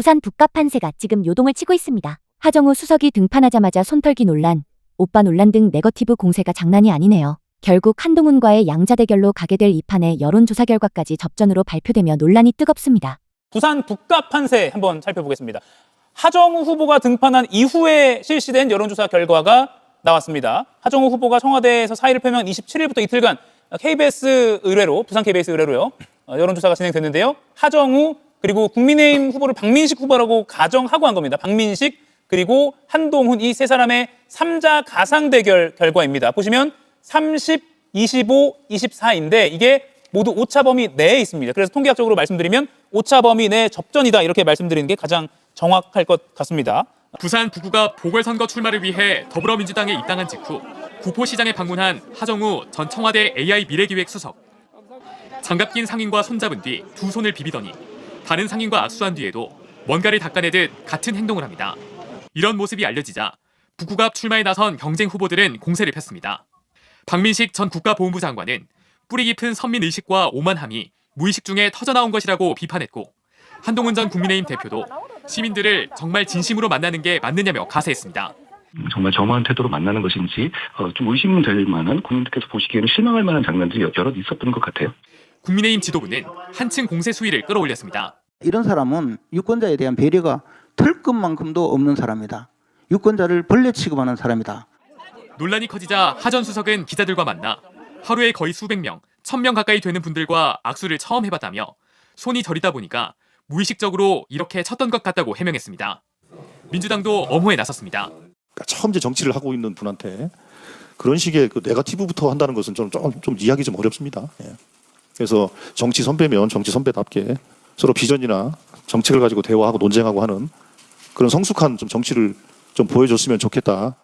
부산 북갑 판세가 지금 요동을 치고 있습니다. 하정우 수석이 등판하자마자 손털기 논란, 오빠 논란 등 네거티브 공세가 장난이 아니네요. 결국 한동훈과의 양자 대결로 가게 될 이 판의 여론조사 결과까지 접전으로 발표되며 논란이 뜨겁습니다. 부산 북갑 판세 한번 살펴보겠습니다. 하정우 후보가 등판한 이후에 실시된 여론조사 결과가 나왔습니다. 하정우 후보가 청와대에서 사의를 표명한 27일부터 이틀간 KBS 의뢰로, 부산 KBS 의뢰로요, 여론조사가 진행됐는데요. 하정우 그리고 국민의힘 후보를 박민식 후보라고 가정하고 한 겁니다. 박민식 그리고 한동훈 이 세 사람의 3자 가상 대결 결과입니다. 보시면 30, 25, 24인데 이게 모두 오차 범위 내에 있습니다. 그래서 통계학적으로 말씀드리면 오차 범위 내 접전이다 이렇게 말씀드리는 게 가장 정확할 것 같습니다. 부산 북구가 보궐선거 출마를 위해 더불어민주당에 입당한 직후 구포시장에 방문한 하정우 전 청와대 AI 미래기획 수석. 장갑 낀 상인과 손잡은 뒤 두 손을 비비더니 다른 상인과 악수한 뒤에도 뭔가를 닦아내듯 같은 행동을 합니다. 이런 모습이 알려지자 북구갑 출마에 나선 경쟁 후보들은 공세를 폈습니다. 박민식 전 국가보훈부 장관은 뿌리 깊은 선민의식과 오만함이 무의식 중에 터져나온 것이라고 비판했고, 한동훈 전 국민의힘 대표도 시민들을 정말 진심으로 만나는 게 맞느냐며 가세했습니다. 정말 저마한 태도로 만나는 것인지 좀 의심될 만한, 국민들께서 보시기에는 실망할 만한 장면들이 여러 있었던 것 같아요. 국민의힘 지도부는 한층 공세 수위를 끌어올렸습니다. 이런 사람은 유권자에 대한 배려가 털끝만큼도 없는 사람이다. 유권자를 벌레 취급하는 사람이다. 논란이 커지자 하 전 수석은 기자들과 만나 하루에 거의 수백 명, 1000명 가까이 되는 분들과 악수를 처음 해봤다며 손이 저리다 보니까 무의식적으로 이렇게 쳤던 것 같다고 해명했습니다. 민주당도 엄호에 나섰습니다. 그러니까 처음 이제 정치를 하고 있는 분한테 그런 식의 그 네거티브부터 한다는 것은 좀 이해하기 좀 어렵습니다. 예. 그래서 정치 선배면 정치 선배답게 서로 비전이나 정책을 가지고 대화하고 논쟁하고 하는 그런 성숙한 좀 정치를 좀 보여줬으면 좋겠다.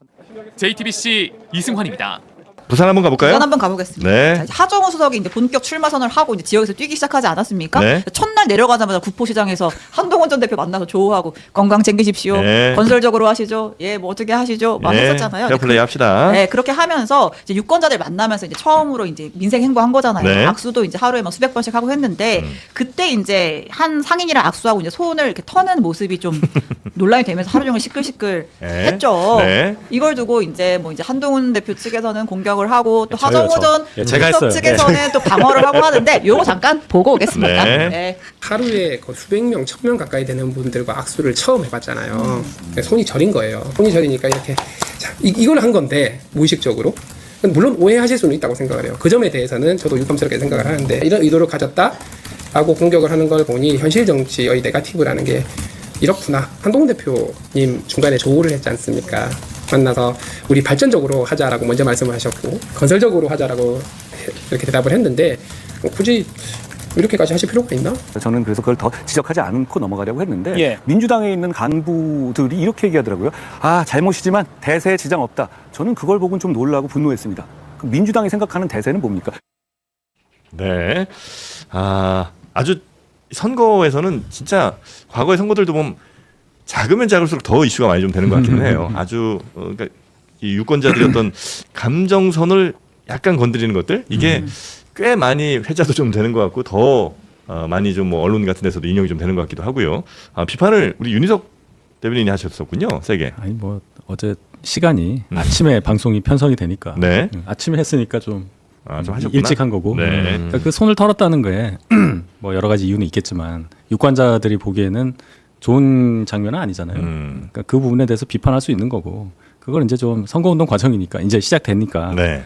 JTBC 이승환입니다. 부산 한번 가볼까요? 부산 한번 가보겠습니다. 네. 자, 하정우 수석이 이제 본격 출마 선언을 하고 이제 지역에서 뛰기 시작하지 않았습니까? 네. 첫날 내려가자마자 구포시장에서 한동훈 전 대표 만나서 조우하고 건강 챙기십시오. 네. 건설적으로 하시죠. 예, 뭐 어떻게 하시죠. 막 했었잖아요. 페어플레이 합시다. 네, 그렇게 하면서 이제 유권자들 만나면서 이제 처음으로 이제 민생 행보한 거잖아요. 네. 악수도 이제 하루에 막 수백 번씩 하고 했는데 그때 이제 한 상인이랑 악수하고 이제 손을 이렇게 터는 모습이 좀 논란이 되면서 하루 종일 시끌시끌 네. 했죠. 네. 이걸 두고 이제 뭐 이제 한동훈 대표 측에서는 공격을 하고 또 저요, 하정우 전 제가 수석 했어요. 측에서는 또 방어를 하고 하는데 요거 잠깐 보고 오겠습니다. 네. 네. 하루에 그 수백 명, 1000명 가까이 되는 분들과 악수를 처음 해봤잖아요. 손이 저린 거예요. 손이 저리니까 이렇게 자, 이걸 한 건데 무의식적으로. 물론 오해하실 수는 있다고 생각을 해요. 그 점에 대해서는 저도 유감스럽게 생각을 하는데 이런 의도를 가졌다라고 공격을 하는 걸 보니 현실 정치의 네거티브라는 게 이렇구나. 한동훈 대표님 중간에 조우를 했지 않습니까? 만나서 우리 발전적으로 하자라고 먼저 말씀을 하셨고 건설적으로 하자라고 이렇게 대답을 했는데 굳이 이렇게까지 하실 필요가 있나? 저는 그래서 그걸 더 지적하지 않고 넘어가려고 했는데 예. 민주당에 있는 간부들이 이렇게 얘기하더라고요. 아, 잘못이지만 대세에 지장 없다. 저는 그걸 보고 좀 놀라고 분노했습니다. 그럼 민주당이 생각하는 대세는 뭡니까? 네. 아주 선거에서는 진짜 과거의 선거들도 보면 작으면 작을수록 더 이슈가 많이 좀 되는 것 같기는 해요. 아주 그러니까 이 유권자들이 어떤 감정선을 약간 건드리는 것들 이게 꽤 많이 회자도 좀 되는 것 같고 더 많이 좀 뭐 언론 같은 데서도 인용이 좀 되는 것 같기도 하고요. 비판을 우리 윤희석 대변인이 하셨었군요. 세게. 아니 뭐 어제 시간이 아침에 방송이 편성이 되니까 네. 아침에 했으니까 좀 하셨구나. 일찍 한 거고. 네. 그러니까 그 손을 털었다는 거에 뭐 여러 가지 이유는 있겠지만 유권자들이 보기에는 좋은 장면은 아니잖아요. 그러니까 그 부분에 대해서 비판할 수 있는 거고 그걸 이제 좀 선거운동 과정이니까 이제 시작되니까 네.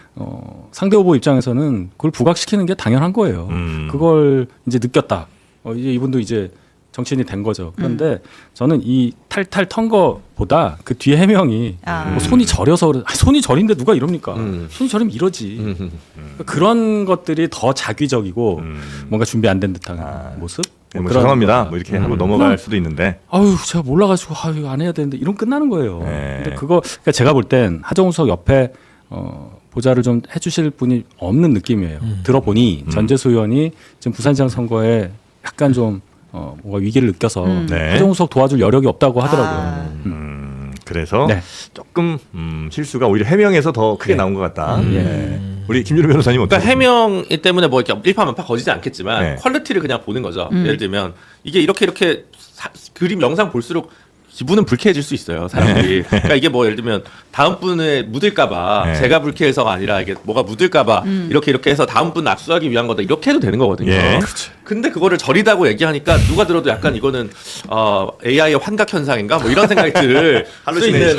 상대 후보 입장에서는 그걸 부각시키는 게 당연한 거예요. 그걸 이제 느꼈다. 이제 이분도 이제 정치인이 된 거죠. 그런데 저는 이 탈탈 턴 거보다 그 뒤에 해명이 뭐 손이 저려서 손이 저린데 누가 이럽니까? 손이 저리면 이러지. 그런 것들이 더 자기적이고 뭔가 준비 안 된 듯한 모습. 뭐 죄송합니다. 뭐 이렇게 하고 넘어갈 수도 있는데. 아유, 제가 몰라가지고 아유 안 해야 되는데 이런 끝나는 거예요. 네. 근데 그러니까 제가 볼 땐 하정우 수석 옆에 보좌를 좀 해주실 분이 없는 느낌이에요. 들어보니 전재수 의원이 지금 부산시장 선거에 약간 좀 뭔가 위기를 느껴서 네. 하정우 수석 도와줄 여력이 없다고 하더라고요. 그래서 네. 조금 실수가 오히려 해명에서 더 크게 나온 것 같다. 네. 우리 김준호 변호사님 어떻게? 그러니까 해명 때문에 뭐 이렇게 일파만파 거지지 않겠지만 네. 퀄리티를 그냥 보는 거죠. 예를 들면 이게 이렇게 그림 영상 볼수록 기분은 불쾌해질 수 있어요, 사람들이. 그러니까 이게 뭐 예를 들면 다음 분에 묻을까봐 네. 제가 불쾌해서가 아니라 이게 뭐가 묻을까봐 이렇게 해서 다음 분 압수하기 위한 거다 이렇게 해도 되는 거거든요. 예. 근데 그거를 절이다고 얘기하니까 누가 들어도 약간 이거는 AI의 환각 현상인가 뭐 이런 생각이 들 수 있는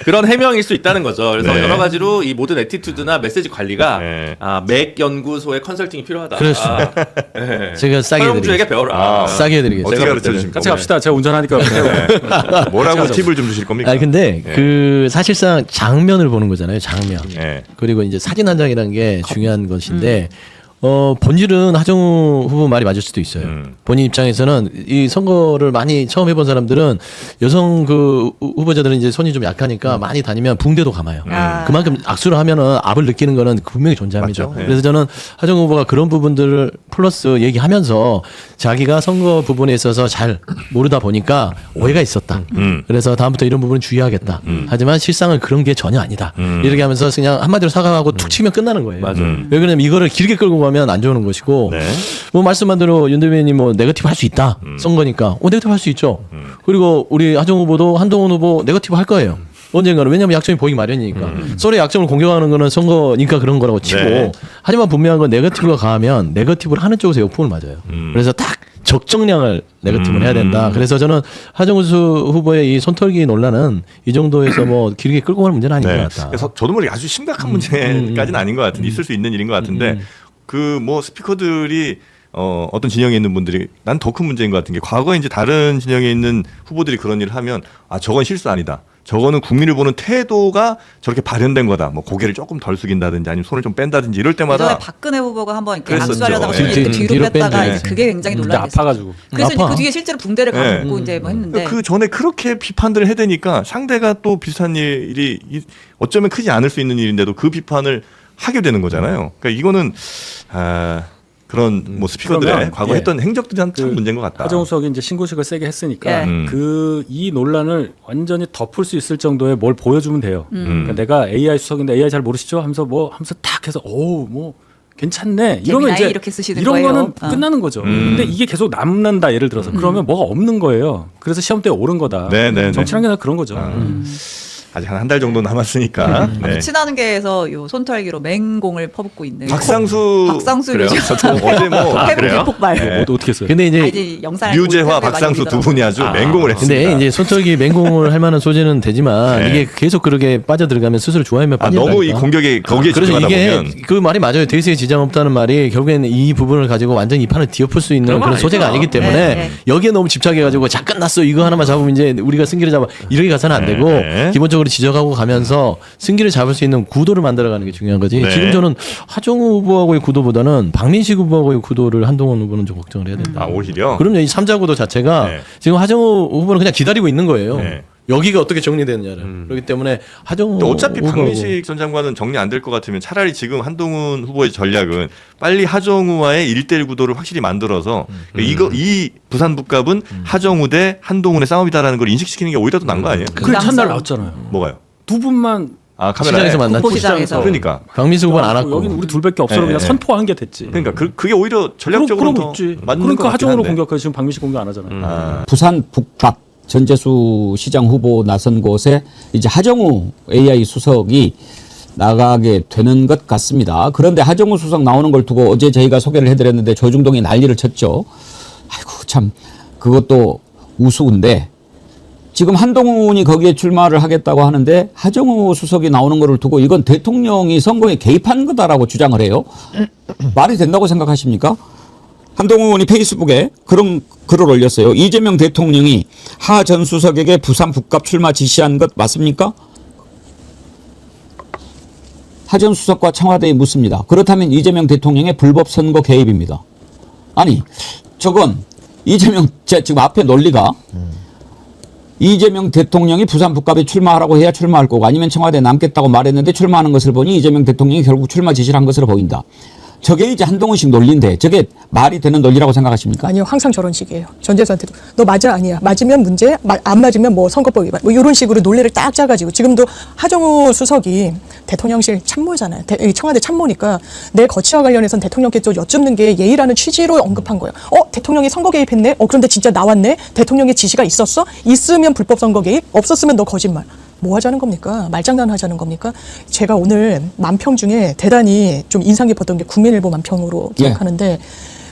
그런 해명일 수 있다는 거죠. 그래서 네. 여러 가지로 이 모든 애티튜드나 메시지 관리가 네. 맥 연구소의 컨설팅이 필요하다. 그렇습니다. 네. 제가 싸게 서영주에게 해드리겠습니다. 배워라. 싸게 해드리겠습니다. 어떻게 가르쳐 주실 같이 겁니까? 갑시다. 제가 운전하니까. 뭐라고 팁을 좀 주실 겁니까? 아니 근데 예. 그 사실상 장면을 보는 거잖아요. 장면. 예. 그리고 이제 사진 한 장이라는 게 중요한 것인데 본질은 하정우 후보 말이 맞을 수도 있어요. 본인 입장에서는 이 선거를 많이 처음 해본 사람들은 여성 그 후보자들은 이제 손이 좀 약하니까 많이 다니면 붕대도 감아요. 그만큼 악수를 하면은 압을 느끼는 거는 분명히 존재합니다. 맞죠? 예. 그래서 저는 하정우 후보가 그런 부분들을 플러스 얘기하면서 자기가 선거 부분에 있어서 잘 모르다 보니까 오해가 있었다. 그래서 다음부터 이런 부분은 주의하겠다. 하지만 실상은 그런 게 전혀 아니다. 이렇게 하면서 그냥 한마디로 사과하고 툭 치면 끝나는 거예요. 왜 그러냐면 이거를 길게 끌고 가면 안 좋은 것이고 네. 뭐 말씀한 대로 윤 대변인이 뭐 네거티브 할 수 있다. 선거니까 네거티브 할 수 있죠. 그리고 우리 하정우 후보도 한동훈 후보 네거티브 할 거예요. 언젠가는. 왜냐하면 약점이 보이기 마련이니까. 서로의 약점을 공격하는 거는 선거니까 그런 거라고 치고 네. 하지만 분명한 건 네거티브가 강하면 네거티브를 하는 쪽에서 역풍을 맞아요. 그래서 딱 적정량을 네거티브를 해야 된다. 그래서 저는 하정우 후보의 이 손털기 논란은 이 정도에서 뭐 길게 끌고 가는 문제는 아닌 것 같다. 그래서 저도 모르게 아주 심각한 문제까지는 아닌 것 같은데 있을 수 있는 일인 것 같은데 그 뭐 스피커들이 어떤 진영에 있는 분들이 난 더 큰 문제인 것 같은 게 과거에 이제 다른 진영에 있는 후보들이 그런 일을 하면 아 저건 실수 아니다. 저거는 국민을 보는 태도가 저렇게 발현된 거다. 뭐 고개를 조금 덜 숙인다든지 아니면 손을 좀 뺀다든지 이럴 때마다 예전에 박근혜 후보가 한번 이렇게 그랬었죠. 악수하려다가 네. 이렇게 뒤로 뺐다가 뺀 이제 그게 굉장히 근데 논란이 됐어요. 아파가지고. 그래서 이제 아파. 그 뒤에 실제로 붕대를 네. 감고 이제 뭐 했는데 그 전에 그렇게 비판들을 해대니까 상대가 또 비슷한 일이 어쩌면 크지 않을 수 있는 일인데도 그 비판을 하게 되는 거잖아요. 그러니까 이거는 그런 뭐 스피커들의 그러면, 과거 예. 했던 행적들이 참 문제인 것 같다. 하정우 수석이 이제 신고식을 세게 했으니까 예. 이 논란을 완전히 덮을 수 있을 정도의 뭘 보여주면 돼요. 그러니까 내가 AI 수석인데 AI 잘 모르시죠? 하면서 딱 해서 뭐 괜찮네. 이러면 재미나이 이제 이렇게 쓰시는 이런 거예요. 거는 끝나는 거죠. 근데 이게 계속 남는다 예를 들어서 그러면 뭐가 없는 거예요. 그래서 시험 때 오른 거다. 네. 정치라는 게 그런 거죠. 아직 한 달 정도 남았으니까. 네. 친한계에서 요 손털기로 맹공을 퍼붓고 있는 박상수 그래요? 요즘 어제 뭐 회복 폭발. 어떻게 했어요? 근데 이제 이제 영상을 류재화, 보고 많이 박상수 두 올리더라고요. 분이 아주 맹공을 했습니다. 근데 이제 손털기 맹공을 할 만한 소재는 되지만 네. 이게 계속 그렇게 빠져들어가면 스스로 좋아하면 빠진다니까. 너무 이 공격에 거기에 그래서 집중하다 이게 보면 그 말이 맞아요. 대세에 지장 없다는 말이 결국에는 이 부분을 가지고 완전 히 판을 뒤엎을 수 있는 그런 소재가 아니기 때문에 네. 여기에 너무 집착해가지고 자 끝났어 이거 하나만 잡으면 이제 우리가 승기를 잡아 이렇게 가서는 안 되고 네. 기본적으로 지적하고 가면서 승기를 잡을 수 있는 구도를 만들어가는 게 중요한 거지. 네. 지금 저는 하정우 후보하고의 구도보다는 박민식 후보하고의 구도를 한동훈 후보는 좀 걱정을 해야 된다. 아 오히려 그럼요. 이 3자 구도 자체가 네. 지금 하정우 후보는 그냥 기다리고 있는 거예요. 네. 여기가 어떻게 정리되느냐를. 그렇기 때문에 하정우 근데 어차피 후보하고 박민식 전 장관은 정리 안 될 것 같으면 차라리 지금 한동훈 후보의 전략은 빨리 하정우와의 1대1 구도를 확실히 만들어서 이 부산 북갑은 하정우 대 한동훈의 싸움이다라는 걸 인식시키는 게 오히려 더 나은 거 아니에요? 그게 첫날 나왔잖아요. 뭐가요? 두 분만 카메라에 시장에서 만났죠. 국보시장에서. 그러니까 박민수 후보는 안 왔고. 여기는 우리 둘밖에 없어. 네, 그냥 네. 선포한 게 됐지. 그러니까 그게 오히려 전략적으로 그럼 더 있지. 맞는 그러니까 것 같긴 하정우로 한데. 공격하지 지금 박민식 공격 안 하잖아요. 부산 북박 전재수 시장 후보 나선 곳에 이제 하정우 AI 수석이 나가게 되는 것 같습니다. 그런데 하정우 수석 나오는 걸 두고 어제 저희가 소개를 해드렸는데 조중동이 난리를 쳤죠. 아이고 참 그것도 우스운데 지금 한동훈이 거기에 출마를 하겠다고 하는데 하정우 수석이 나오는 거를 두고 이건 대통령이 선거에 개입한 거다라고 주장을 해요. 말이 된다고 생각하십니까? 한동훈이 페이스북에 그런 글을 올렸어요. 이재명 대통령이 하 전 수석에게 부산 북갑 출마 지시한 것 맞습니까? 하 전 수석과 청와대에 묻습니다. 그렇다면 이재명 대통령의 불법 선거 개입입니다. 아니 저건 이재명 지금 앞에 논리가 이재명 대통령이 부산 북갑에 출마하라고 해야 출마할 거고 아니면 청와대에 남겠다고 말했는데 출마하는 것을 보니 이재명 대통령이 결국 출마 지시를 한 것으로 보인다. 저게 이제 한동훈식 논리인데 저게 말이 되는 논리라고 생각하십니까? 아니요, 항상 저런 식이에요. 전재수한테도 너 맞아 아니야. 맞으면 문제, 안 맞으면 뭐 선거법 위반. 뭐 이런 식으로 논리를 딱 짜가지고 지금도 하정우 수석이 대통령실 참모잖아요. 청와대 참모니까 내 거취와 관련해서는 대통령께 좀 여쭙는 게 예의라는 취지로 언급한 거예요. 대통령이 선거 개입했네. 그런데 진짜 나왔네. 대통령의 지시가 있었어? 있으면 불법 선거 개입, 없었으면 너 거짓말. 뭐 하자는 겁니까? 말장난 하자는 겁니까? 제가 오늘 만평 중에 대단히 좀 인상 깊었던 게 국민일보 만평으로 기억하는데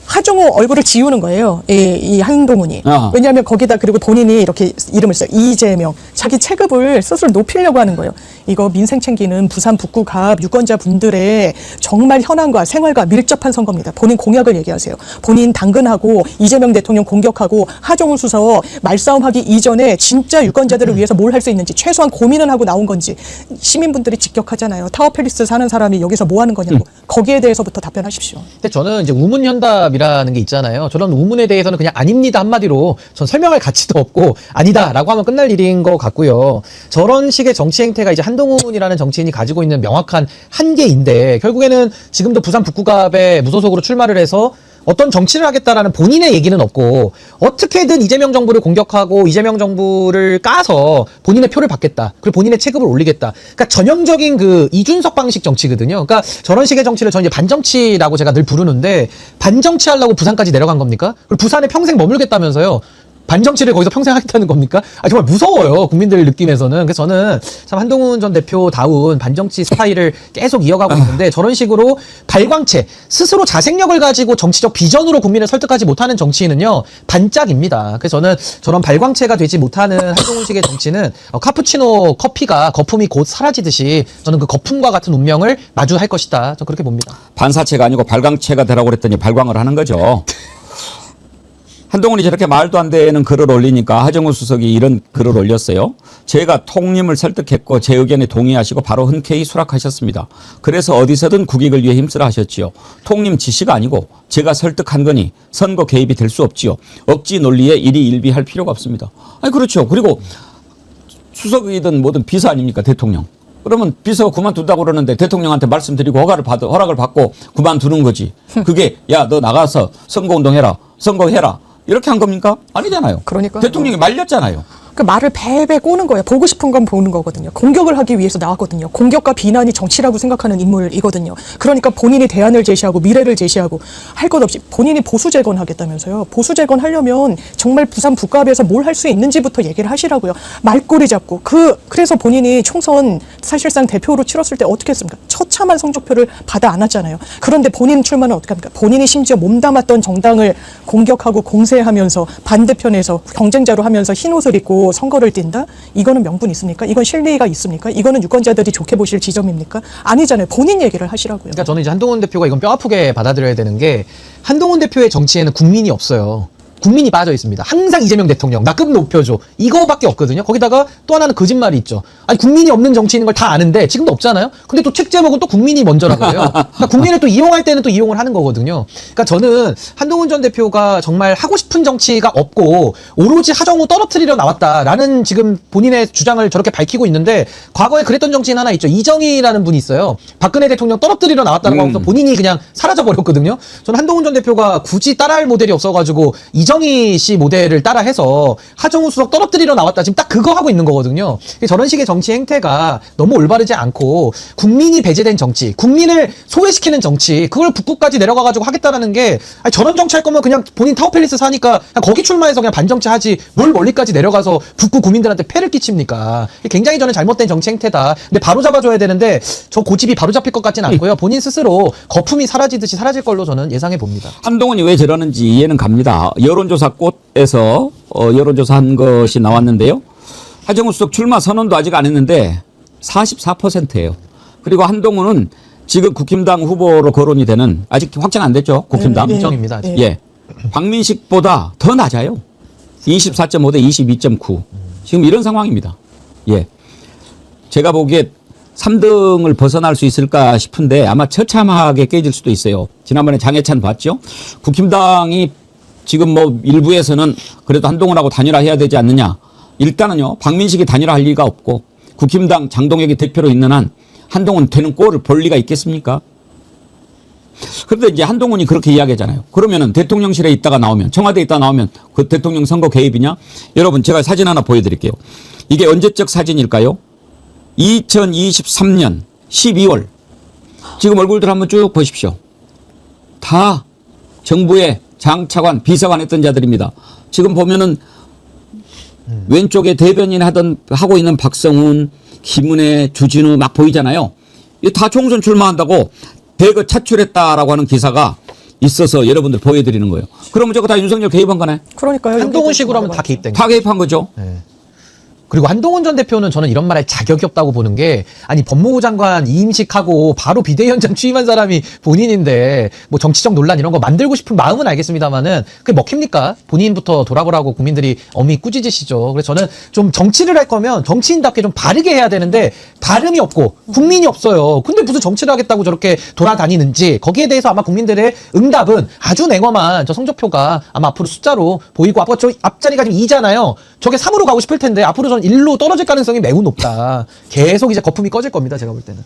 하정우 얼굴을 지우는 거예요. 이 한동훈이. 왜냐하면 거기다 그리고 본인이 이렇게 이름을 써요. 이재명. 자기 체급을 스스로 높이려고 하는 거예요. 이거 민생 챙기는 부산 북구 갑 유권자 분들의 정말 현안과 생활과 밀접한 선거입니다. 본인 공약을 얘기하세요. 본인 당근하고 이재명 대통령 공격하고 하정우 수석 말싸움하기 이전에 진짜 유권자들을 위해서 뭘 할 수 있는지 최소한 고민은 하고 나온 건지 시민분들이 직격하잖아요. 타워팰리스 사는 사람이 여기서 뭐 하는 거냐고. 거기에 대해서부터 답변하십시오. 근데 저는 이제 우문현답이라는 게 있잖아요. 저런 우문에 대해서는 그냥 아닙니다 한마디로 전 설명할 가치도 없고 아니다라고 하면 끝날 일인 것 같고요. 저런 식의 정치 행태가 이제 한동훈이라는 정치인이 가지고 있는 명확한 한계인데 결국에는 지금도 부산 북구갑에 무소속으로 출마를 해서 어떤 정치를 하겠다라는 본인의 얘기는 없고 어떻게든 이재명 정부를 공격하고 이재명 정부를 까서 본인의 표를 받겠다. 그리고 본인의 체급을 올리겠다. 그러니까 전형적인 그 이준석 방식 정치거든요. 그러니까 저런 식의 정치를 저는 이제 반정치라고 제가 늘 부르는데 반정치 하려고 부산까지 내려간 겁니까? 그리고 부산에 평생 머물겠다면서요. 반정치를 거기서 평생 하겠다는 겁니까? 정말 무서워요. 국민들 느낌에서는. 그래서 저는 참 한동훈 전 대표다운 반정치 스타일을 계속 이어가고 있는데 저런 식으로 발광체, 스스로 자생력을 가지고 정치적 비전으로 국민을 설득하지 못하는 정치인은요. 반짝입니다. 그래서 저는 저런 발광체가 되지 못하는 한동훈식의 정치는 카푸치노 커피가 거품이 곧 사라지듯이 저는 그 거품과 같은 운명을 마주할 것이다. 저는 그렇게 봅니다. 반사체가 아니고 발광체가 되라고 그랬더니 발광을 하는 거죠. 한동훈이 저렇게 말도 안 되는 글을 올리니까 하정우 수석이 이런 글을 올렸어요. 제가 통님을 설득했고 제 의견에 동의하시고 바로 흔쾌히 수락하셨습니다. 그래서 어디서든 국익을 위해 힘쓰라 하셨지요. 통님 지시가 아니고 제가 설득한 거니 선거 개입이 될 수 없지요. 억지 논리에 일희일비할 필요가 없습니다. 아니 그렇죠. 그리고 수석이든 뭐든 비서 아닙니까 대통령. 그러면 비서가 그만둔다고 그러는데 대통령한테 말씀드리고 허락을 받고 그만두는 거지. 그게 야 너 나가서 선거운동해라. 선거해라. 이렇게 한 겁니까? 아니잖아요. 그러니까 대통령이 말렸잖아요. 그 말을 배배 꼬는 거예요. 보고 싶은 건 보는 거거든요. 공격을 하기 위해서 나왔거든요. 공격과 비난이 정치라고 생각하는 인물이거든요. 그러니까 본인이 대안을 제시하고 미래를 제시하고 할 것 없이 본인이 보수 재건하겠다면서요. 보수 재건하려면 정말 부산 북갑에서 뭘 할 수 있는지부터 얘기를 하시라고요. 말꼬리 잡고 그래서 본인이 총선 사실상 대표로 치렀을 때 어떻게 했습니까? 처참한 성적표를 받아 안았잖아요. 그런데 본인 출마는 어떻게 합니까? 본인이 심지어 몸담았던 정당을 공격하고 공세하면서 반대편에서 경쟁자로 하면서 흰 옷을 입고 선거를 뛴다? 이거는 명분 있습니까? 이건 실리가 있습니까? 이거는 유권자들이 좋게 보실 지점입니까? 아니잖아요. 본인 얘기를 하시라고요. 그러니까 저는 이제 한동훈 대표가 이건 뼈아프게 받아들여야 되는 게 한동훈 대표의 정치에는 국민이 없어요. 국민이 빠져 있습니다. 항상 이재명 대통령 나 급 높여줘 이거밖에 없거든요. 거기다가 또 하나는 거짓말이 있죠. 아니 국민이 없는 정치인인 걸 다 아는데 지금도 없잖아요. 근데 또 책 제목은 또 국민이 먼저라고 해요. 그러니까 국민을 또 이용할 때는 또 이용을 하는 거거든요. 그러니까 저는 한동훈 전 대표가 정말 하고 싶은 정치가 없고 오로지 하정우 떨어뜨리려 나왔다라는 지금 본인의 주장을 저렇게 밝히고 있는데 과거에 그랬던 정치인 하나 있죠. 이정희라는 분이 있어요. 박근혜 대통령 떨어뜨리려 나왔다고 하면서 본인이 그냥 사라져버렸거든요. 저는 한동훈 전 대표가 굳이 따라할 모델이 없어가지고 이정희 씨 모델을 따라해서 하정우 수석 떨어뜨리러 나왔다. 지금 딱 그거 하고 있는 거거든요. 저런 식의 정치 행태가 너무 올바르지 않고 국민이 배제된 정치, 국민을 소외시키는 정치, 그걸 북구까지 내려가가지고 하겠다라는 게 아니, 저런 정치 할 거면 그냥 본인 타워팰리스 사니까 그냥 거기 출마해서 그냥 반정치 하지 뭘 멀리까지 내려가서 북구 국민들한테 폐를 끼칩니까? 굉장히 저는 잘못된 정치 행태다. 근데 바로 잡아줘야 되는데 저 고집이 바로 잡힐 것 같지는 않고요. 본인 스스로 거품이 사라지듯이 사라질 걸로 저는 예상해 봅니다. 한동훈이 왜 저러는지 이해는 갑니다. 여론조사 꽃에서 여론조사한 것이 나왔는데요. 하정우 수석 출마 선언도 아직 안 했는데 44%예요. 그리고 한동훈은 지금 국힘당 후보로 거론이 되는 아직 확정 안 됐죠. 국힘당. 일정입니다. 예. 박민식보다 더 낮아요. 24.5 대 22.9. 지금 이런 상황입니다. 예. 제가 보기에 3등을 벗어날 수 있을까 싶은데 아마 처참하게 깨질 수도 있어요. 지난번에 장해찬 봤죠? 국힘당이 지금 뭐 일부에서는 그래도 한동훈하고 단일화해야 되지 않느냐. 일단은요. 박민식이 단일화할 리가 없고 국힘당 장동혁이 대표로 있는 한 한동훈 되는 꼴을 볼 리가 있겠습니까? 그런데 이제 한동훈이 그렇게 이야기하잖아요. 그러면은 대통령실에 있다가 나오면, 청와대에 있다가 나오면 그 대통령 선거 개입이냐? 여러분, 제가 사진 하나 보여드릴게요. 이게 언제적 사진일까요? 2023년 12월. 지금 얼굴들 한번 쭉 보십시오. 다 정부의 장차관, 비서관 했던 자들입니다. 지금 보면은 왼쪽에 대변인 하고 있는 박성훈, 김은혜, 주진우 막 보이잖아요. 이 다 총선 출마한다고 대거 차출했다라고 하는 기사가 있어서 여러분들 보여드리는 거예요. 그러면 저거 다 윤석열 개입한 거네? 그러니까요. 한동훈식으로 하면 다 개입된 다 개입한 거죠. 네. 그리고 한동훈 전 대표는 저는 이런 말할 자격이 없다고 보는 게, 아니 법무부 장관 이임식하고 바로 비대위원장 취임한 사람이 본인인데 뭐 정치적 논란 이런 거 만들고 싶은 마음은 알겠습니다만은 그게 먹힙니까? 본인부터 돌아보라고 국민들이 어미 꾸짖으시죠. 그래서 저는 좀 정치를 할 거면 정치인답게 좀 바르게 해야 되는데 발음이 없고 국민이 없어요. 근데 무슨 정치를 하겠다고 저렇게 돌아다니는지, 거기에 대해서 아마 국민들의 응답은 아주 냉엄한 저 성적표가 아마 앞으로 숫자로 보이고, 아까 저 앞자리가 지금 2잖아요. 저게 3으로 가고 싶을 텐데 앞으로 저는 1로 떨어질 가능성이 매우 높다. 계속 이제 거품이 꺼질 겁니다. 제가 볼 때는.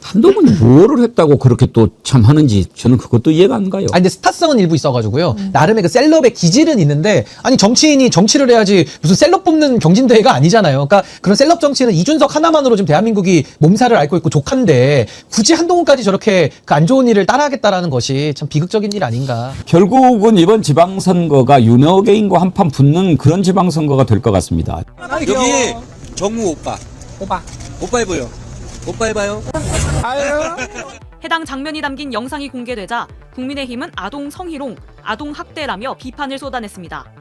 한동훈이 뭐를 했다고 그렇게 또 참 하는지 저는 그것도 이해가 안 가요. 아니 근데 스타성은 일부 있어가지고요. 나름의 그 셀럽의 기질은 있는데, 아니 정치인이 정치를 해야지 무슨 셀럽 뽑는 경진대회가 아니잖아요. 그러니까 그런 셀럽 정치는 이준석 하나만으로 지금 대한민국이 몸살을 앓고 있고 족한데, 굳이 한동훈까지 저렇게 그 안 좋은 일을 따라하겠다라는 것이 참 비극적인 일 아닌가. 결국은 이번 지방선거가 윤핵인과 한판 붙는 그런 지방선거가 될 것 같습니다. 여기 정우 오빠 해보여. 오빠 해봐요. 해당 장면이 담긴 영상이 공개되자 국민의힘은 아동 성희롱, 아동 학대라며 비판을 쏟아냈습니다.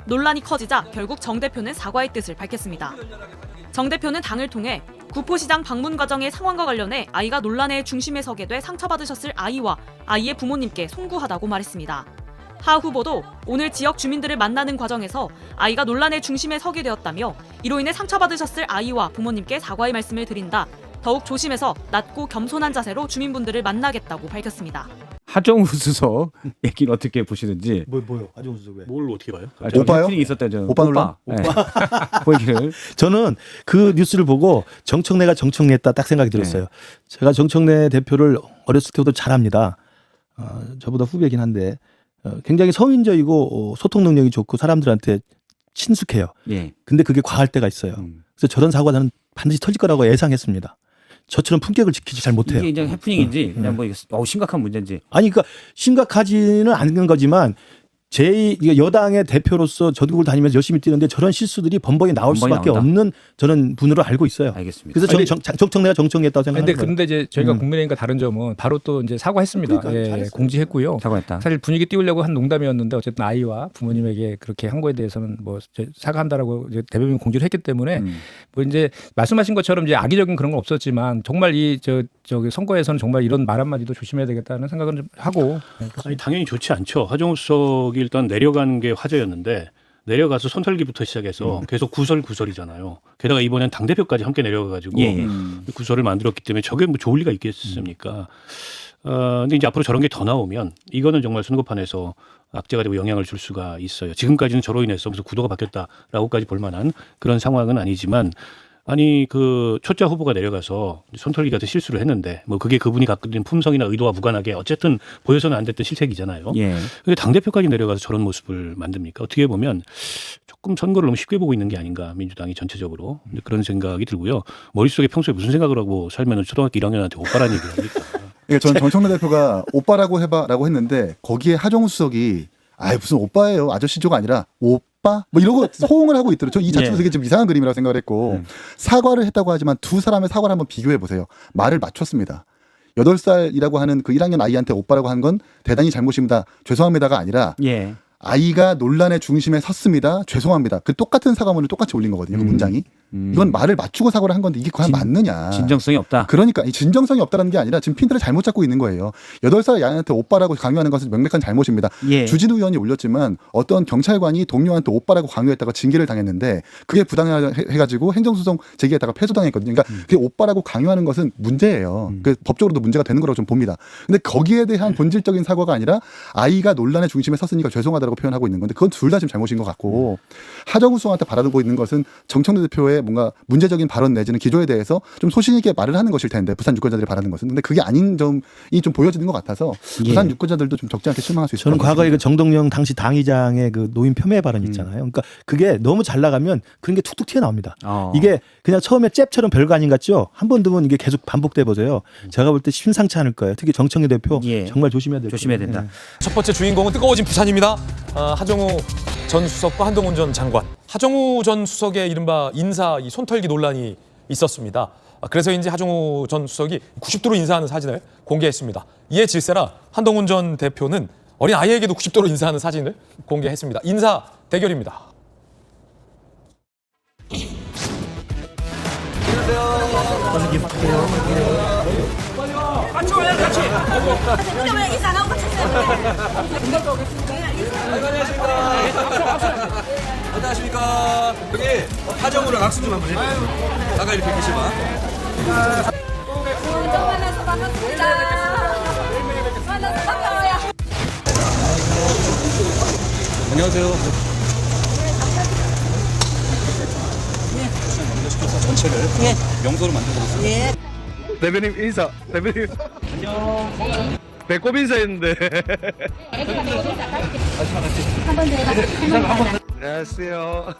논란이 커지자 결국 정 대표는 사과의 뜻을 밝혔습니다. 정 대표는 당을 통해 구포시장 방문 과정의 상황과 관련해 아이가 논란의 중심에 서게 돼 상처받으셨을 아이와 아이의 부모님께 송구하다고 말했습니다. 하 후보도 오늘 지역 주민들을 만나는 과정에서 아이가 논란의 중심에 서게 되었다며, 이로 인해 상처받으셨을 아이와 부모님께 사과의 말씀을 드린다. 더욱 조심해서 낮고 겸손한 자세로 주민분들을 만나겠다고 밝혔습니다. 하정우 수석 얘기는 어떻게 보시는지. 뭐요? 하정우 수석 왜? 뭘 어떻게 봐요? 오빠요? 있었다죠. 오빠 논란? 네. 보기를. 저는 그 뉴스를 보고 정청래가 정청래했다 딱 생각이 들었어요. 제가 정청래 대표를 어렸을 때부터 잘 압니다. 저보다 후배긴 한데 굉장히 성인적이고 소통 능력이 좋고 사람들한테 친숙해요. 예. 근데 그게 과할 때가 있어요. 그래서 저런 사고가 나는 반드시 터질 거라고 예상했습니다. 저처럼 품격을 지키지 잘 못해요. 이게 그냥 해프닝인지 그냥 뭐 심각한 문제인지. 아니 그러니까 심각하지는 않은 거지만 여당의 대표로서 전국을 다니면서 열심히 뛰는데 저런 실수들이 번번이 나올 수밖에 없는 저는 분으로 알고 있어요. 알겠습니다. 그래서 정청래가 정청했다고 생각합니다. 근데 이제 저희가 국민의힘과 다른 점은 바로 또 이제 사과했습니다. 공지했고요. 사과했다. 사실 분위기 띄우려고 한 농담이었는데 어쨌든 아이와 부모님에게 그렇게 한 거에 대해서는 뭐 사과한다라고 이제 대변인 공지를 했기 때문에 뭐 이제 말씀하신 것처럼 이제 악의적인 그런 건 없었지만 정말 저기 선거에서는 정말 이런 말 한마디도 조심해야 되겠다는 생각은 좀 하고. 아니 당연히 좋지 않죠. 하정우 수석이 일단 내려가는 게 화제였는데 내려가서 손털기부터 시작해서 계속 구설이잖아요. 게다가 이번엔 당대표까지 함께 내려가가지고 구설을 만들었기 때문에 저게 뭐 좋을 리가 있겠습니까? 근데 이제 앞으로 저런 게 더 나오면 이거는 정말 선거판에서 악재가 되고 영향을 줄 수가 있어요. 지금까지는 저로 인해서 무슨 구도가 바뀌었다라고까지 볼 만한 그런 상황은 아니지만, 아니 그 초짜 후보가 내려가서 손털기 같은 실수를 했는데 뭐 그게 그분이 갖고 있는 품성이나 의도와 무관하게 어쨌든 보여서는 안 됐던 실책이잖아요. 근데 당대표까지 내려가서 저런 모습을 만듭니까? 어떻게 보면 조금 선거를 너무 쉽게 보고 있는 게 아닌가, 민주당이 전체적으로 그런 생각이 들고요. 머릿속에 평소에 무슨 생각을 하고 살면 초등학교 1학년한테 오빠라는 얘기를 합니까? 그러니까 저는 정청래 대표가 오빠라고 해봐라고 했는데 거기에 하정우 수석이 무슨 오빠예요, 아저씨조가 아니라 오빠 뭐 이러고 호응을 하고 있더라고요. 저 이 자체도 되게 좀 이상한 그림이라고 생각을 했고 사과를 했다고 하지만 두 사람의 사과를 한번 비교해 보세요. 말을 맞췄습니다. 8살이라고 하는 그 1학년 아이한테 오빠라고 한 건 대단히 잘못입니다, 죄송합니다가 아니라 아이가 논란의 중심에 섰습니다, 죄송합니다. 그 똑같은 사과문을 똑같이 올린 거거든요. 그 문장이. 이건 말을 맞추고 사과를 한 건데 이게 과연 맞느냐. 진정성이 없다. 그러니까 이 진정성이 없다는 게 아니라 지금 핀트를 잘못 잡고 있는 거예요. 8살 아이한테 오빠라고 강요하는 것은 명백한 잘못입니다. 주진우 의원이 올렸지만 어떤 경찰관이 동료한테 오빠라고 강요했다가 징계를 당했는데 그게 부당해가지고 행정소송 제기했다가 패소당했거든요. 그러니까 그게 오빠라고 강요하는 것은 문제예요. 그 법적으로도 문제가 되는 거라고 좀 봅니다. 근데 거기에 대한 본질적인 사과가 아니라 아이가 논란의 중심에 섰으니까 죄송하다라고 거라고 표현하고 있는 건데 그건 둘 다 지금 잘못인 것 같고 하정우 수석한테 바라고 있는 것은 정청래 대표의 뭔가 문제적인 발언 내지는 기조에 대해서 좀 소신 있게 말을 하는 것일 텐데 부산 유권자들이 바라는 것은 근데 그게 아닌 점이 좀 보여지는 것 같아서 부산 유권자들도 좀 적지 않게 실망할 수 있을 것 저는 같습니다. 과거에 그 정동영 당시 당의장의 그 노인 폄훼 발언 있잖아요. 그러니까 그게 너무 잘 나가면 그런 게 툭툭 튀어나옵니다. 이게 그냥 처음에 잽처럼 별거 아닌 것 같죠? 한 번 두면 이게 계속 반복돼 보세요. 제가 볼 때 심상치 않을 거예요. 특히 정청래 대표 정말 조심해야 될 조심해야 된다. 첫 번째 주인공은 뜨거워진 부산입니다. 하정우 전 수석과 한동훈 전 장관. 하정우 전 수석의 이른바 인사 이 손털기 논란이 있었습니다. 그래서 이제 하정우 전 수석이 90도로 인사하는 사진을 공개했습니다. 이에 질세라 한동훈 전 대표는 어린 아이에게도 90도로 인사하는 사진을 공개했습니다. 인사 대결입니다. 같이 와요, 같이. 근데 인사 안 하고 같이 안녕하십니까. 여기 하정우랑 악수 좀 한번 해주세요. 아까 이렇게 계시봐. 만나서 반갑습니다. 만나서 반가워요. 안녕하세요. 전체를 명소로 만들어보겠습니다. 대표님 인사. 대표님. 안녕. 배꼽 인사했는데. 안녕하세요.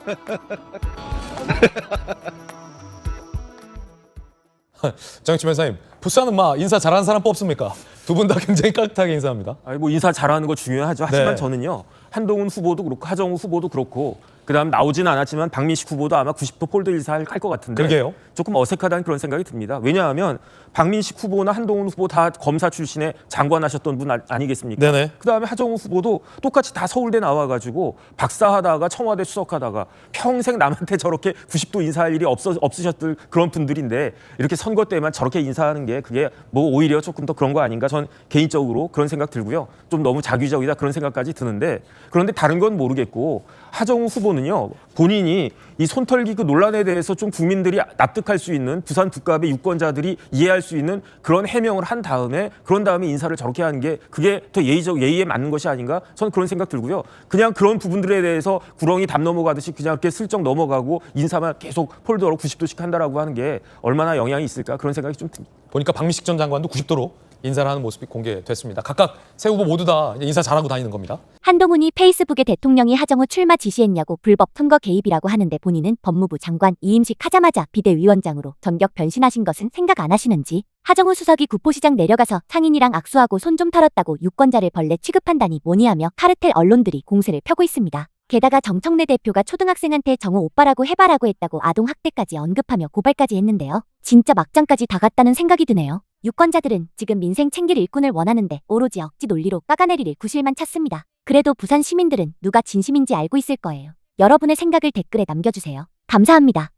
정치 변호사님, 부산은 인사 잘하는 사람 뽑습니까? 두 분 다 굉장히 깍듯하게 인사합니다. 뭐 인사 잘하는 거 중요하죠. 하지만 네. 저는요, 한동훈 후보도 그렇고 하정우 후보도 그렇고 그다음 나오진 않았지만 박민식 후보도 아마 90% 폴드 인사할 것 같은데 그러게요. 조금 어색하다는 그런 생각이 듭니다. 왜냐하면 박민식 후보나 한동훈 후보 다 검사 출신의 장관하셨던 분 아니겠습니까? 네네. 그다음에 하정우 후보도 똑같이 다 서울대 나와가지고 박사하다가 청와대 수석하다가 평생 남한테 저렇게 90도 인사할 일이 없으셨을 그런 분들인데 이렇게 선거 때만 저렇게 인사하는 게 그게 뭐 오히려 조금 더 그런 거 아닌가? 전 개인적으로 그런 생각 들고요. 좀 너무 자기적이다 그런 생각까지 드는데 그런데 다른 건 모르겠고 하정우 후보는요 본인이 이 손털기 그 논란에 대해서 좀 국민들이 납득할 수 있는 부산 북갑의 유권자들이 이해할 수 있는 그런 해명을 한 다음에 그런 다음에 인사를 저렇게 하는 게 그게 더 예의에 맞는 것이 아닌가 저는 그런 생각 들고요. 그냥 그런 부분들에 대해서 구렁이 담 넘어가듯이 그냥 이렇게 슬쩍 넘어가고 인사만 계속 폴더로 90도씩 한다라고 하는 게 얼마나 영향이 있을까 그런 생각이 좀 듭니다. 보니까 박민식 전 장관도 90도로 인사를 하는 모습이 공개됐습니다. 각각 세 후보 모두 다 인사 잘하고 다니는 겁니다. 한동훈이 페이스북에 대통령이 하정우 출마 지시했냐고 불법 선거 개입이라고 하는데 본인은 법무부 장관 이임식 하자마자 비대위원장으로 전격 변신하신 것은 생각 안 하시는지 하정우 수석이 구포시장 내려가서 상인이랑 악수하고 손 좀 털었다고 유권자를 벌레 취급한다니 뭐니하며 카르텔 언론들이 공세를 펴고 있습니다. 게다가 정청래 대표가 초등학생한테 정우 오빠라고 해봐라고 했다고 아동학대까지 언급하며 고발까지 했는데요. 진짜 막장까지 다 갔다는 생각이 드네요. 유권자들은 지금 민생 챙길 일꾼을 원하는데 오로지 억지 논리로 깎아내릴 구실만 찾습니다. 그래도 부산 시민들은 누가 진심인지 알고 있을 거예요. 여러분의 생각을 댓글에 남겨주세요. 감사합니다.